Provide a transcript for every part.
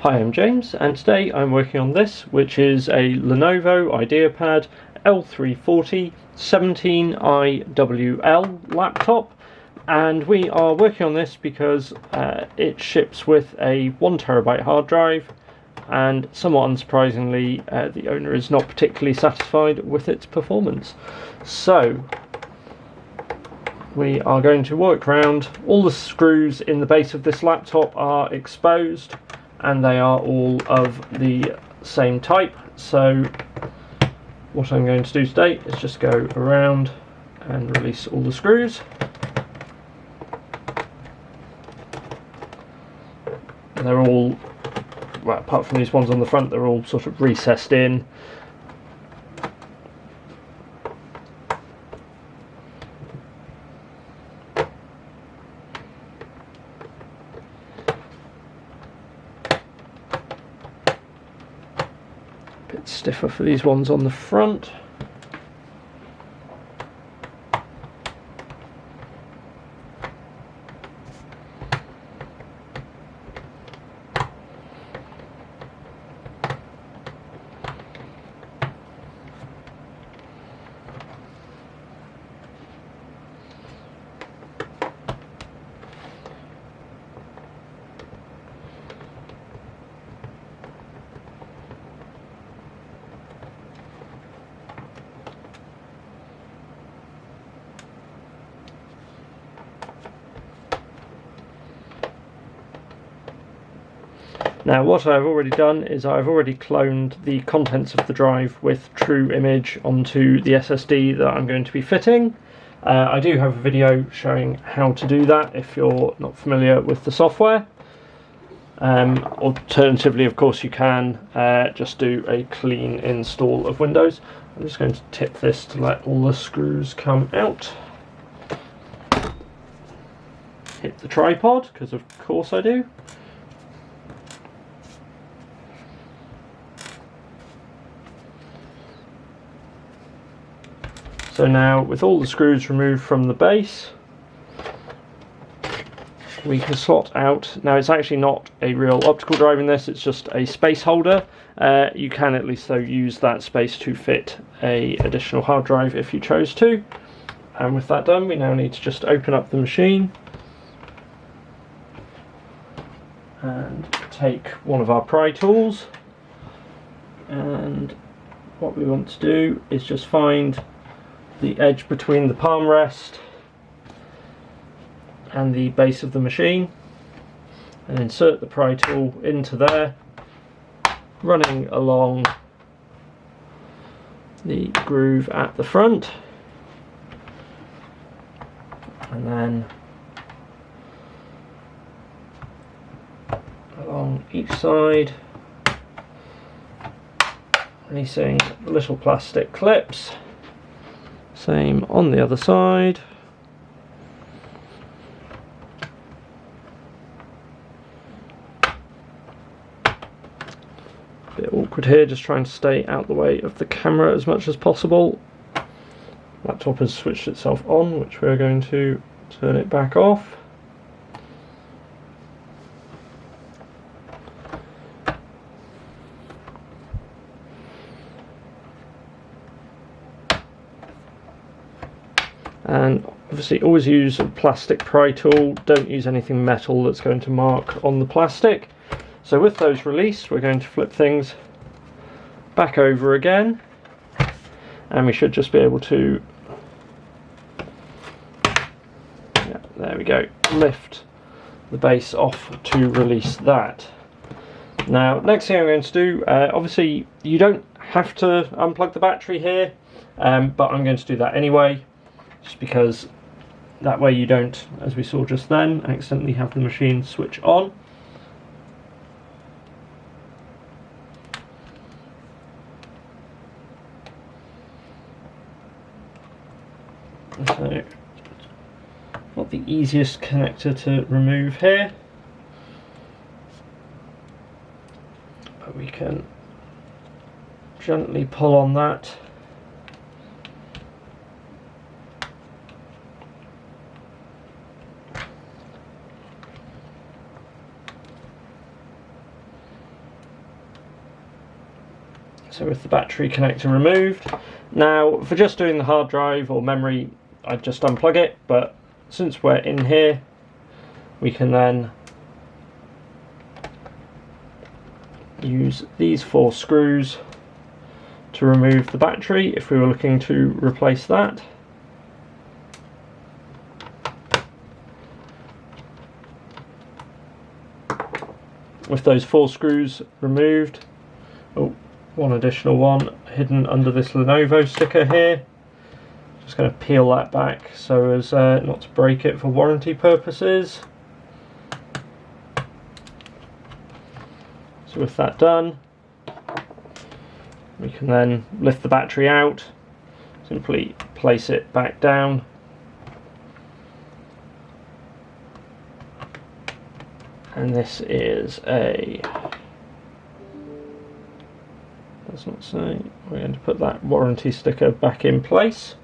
Hi, I'm James, and today I'm working on this, which is a Lenovo IdeaPad L340-17IWL laptop, and we are working on this because it ships with a 1TB hard drive, and somewhat unsurprisingly the owner is not particularly satisfied with its performance. So we are going to work around. All the screws in the base of this laptop are exposed, and they are all of the same type. So what I'm going to do today is just go around and release all the screws. They're all, well, apart from these ones on the front, they're all sort of recessed in. Bit stiffer for these ones on the front. Now what I've already done is I've already cloned the contents of the drive with true image onto the SSD that I'm going to be fitting. I do have a video showing how to do that if you're not familiar with the software. Alternatively, of course, you can just do a clean install of Windows. I'm just going to tip this to let all the screws come out. Hit the tripod, because of course I do. So now, with all the screws removed from the base, we can slot out. Now it's actually not a real optical drive in this, it's just a space holder. You can at least though use that space to fit a additional hard drive if you chose to. And with that done, we now need to just open up the machine and take one of our pry tools, and what we want to do is just find the edge between the palm rest and the base of the machine and insert the pry tool into there, running along the groove at the front, and then along each side, releasing the little plastic clips. Same on the other side. Bit awkward here, just trying to stay out the way of the camera as much as possible. Laptop has switched itself on, which we're going to turn it back off. And obviously always use a plastic pry tool, don't use anything metal that's going to mark on the plastic. So with those released, we're going to flip things back over again, and we should just be able to, yeah, there we go, lift the base off to release that. Now next thing I'm going to do, obviously you don't have to unplug the battery here, but I'm going to do that anyway, just because that way you don't, as we saw just then, accidentally have the machine switch on. So, not the easiest connector to remove here, but we can gently pull on that. So with the battery connector removed, now for just doing the hard drive or memory, I'd just unplug it, but since we're in here, we can then use these 4 screws to remove the battery if we were looking to replace that. With those 4 screws removed, oh, one additional one hidden under this Lenovo sticker here. Just going to peel that back so as not to break it for warranty purposes. So with that done, we can then lift the battery out, simply place it back down. And this is a, does not say, we're going to put that warranty sticker back in place.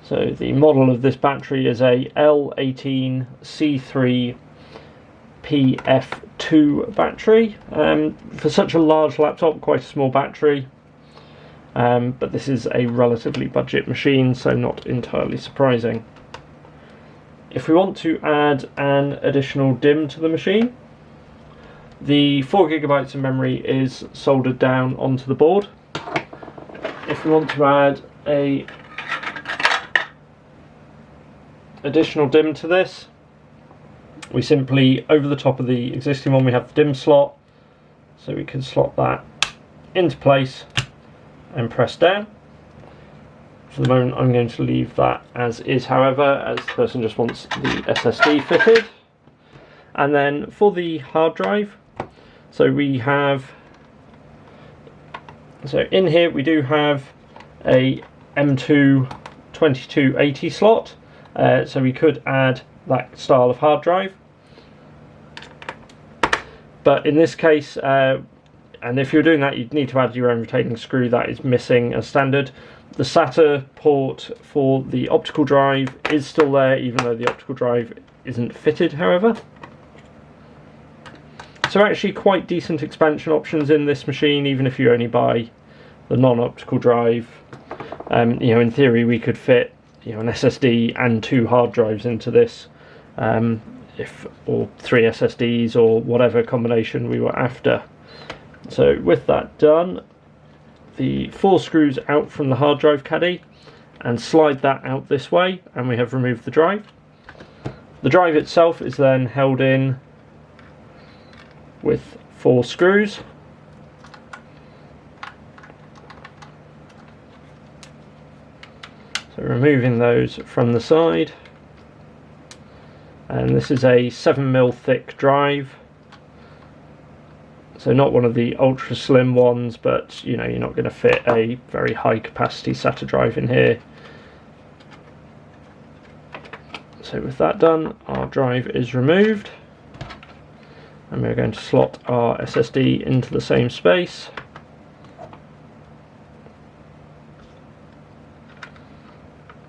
So the model of this battery is a L340-17IWL battery. For such a large laptop, quite a small battery, but this is a relatively budget machine, so not entirely surprising. If we want to add an additional DIMM to the machine, the 4 GB of memory is soldered down onto the board. If we want to add a additional DIMM to this, we simply, over the top of the existing one, we have the DIMM slot, so we can slot that into place and press down. For the moment I'm going to leave that as is, however, as the person just wants the SSD fitted. And then for the hard drive, so we have, so in here we do have a M2 2280 slot. So we could add that style of hard drive, but in this case, and if you're doing that, you'd need to add your own retaining screw. That is missing as standard. The SATA port for the optical drive is still there, even though the optical drive isn't fitted, however. So actually quite decent expansion options in this machine, even if you only buy the non-optical drive. You know, in theory we could fit, you know, an SSD and 2 hard drives into this, or 3 SSDs, or whatever combination we were after. So with that done, the 4 screws out from the hard drive caddy and slide that out this way, and we have removed the drive. The drive itself is then held in with 4 screws. So removing those from the side, and this is a 7mm thick drive, so not one of the ultra slim ones, but you know, you're not going to fit a very high capacity SATA drive in here. So with that done, our drive is removed, and we're going to slot our SSD into the same space.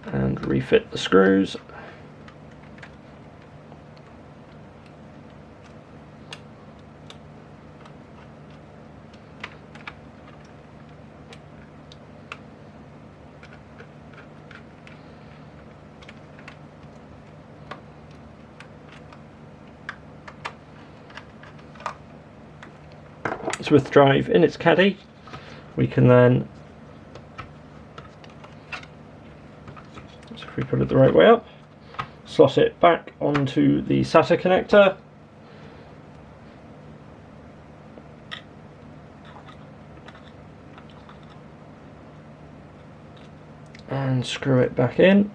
And refit the screws. So with the drive in its caddy, we can then, if we put it the right way up, slot it back onto the SATA connector, and screw it back in.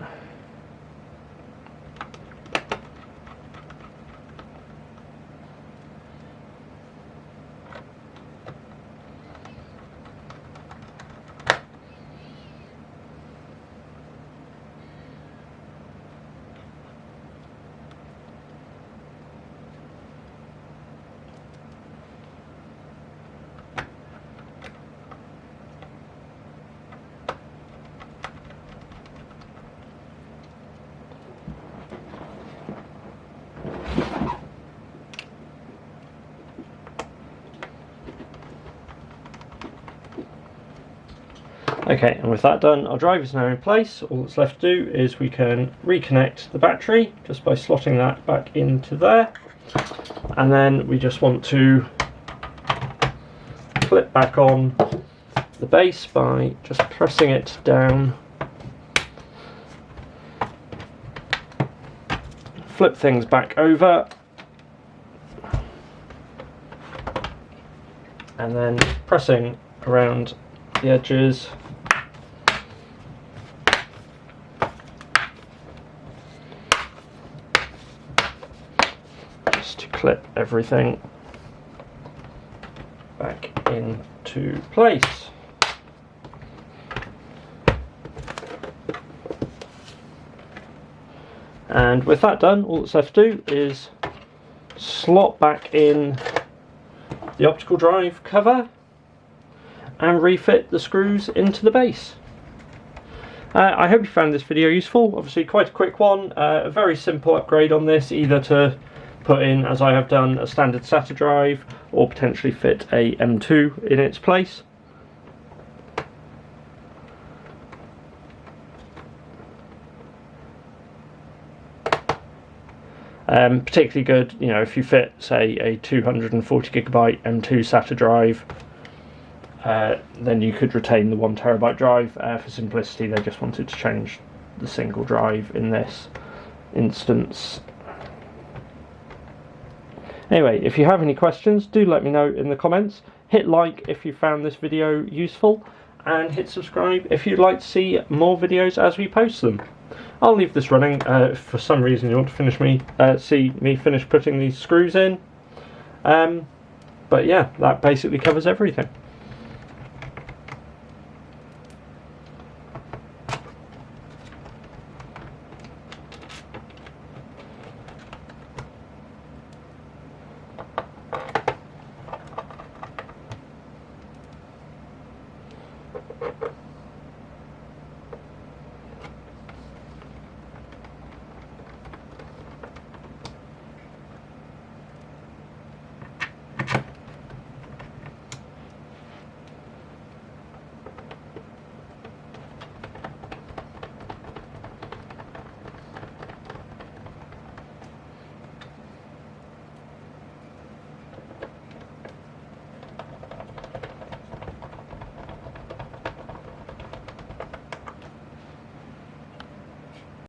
Okay, and with that done, our drive is now in place. All that's left to do is we can reconnect the battery just by slotting that back into there, and then we just want to clip back on the base by just pressing it down, flip things back over, and then pressing around the edges just to clip everything back into place. And with that done, all that's left to do is slot back in the optical drive cover and refit the screws into the base. I hope you found this video useful. Obviously quite a quick one, a very simple upgrade on this, either to put in, as I have done, a standard SATA drive or potentially fit a M2 in its place. Particularly good, you know, if you fit, say, a 240GB M2 SATA drive, then you could retain the 1TB drive. For simplicity, they just wanted to change the single drive in this instance. Anyway, if you have any questions, do let me know in the comments. Hit like if you found this video useful, and hit subscribe if you'd like to see more videos as we post them. I'll leave this running. If for some reason you want to see me finish putting these screws in. But yeah, that basically covers everything.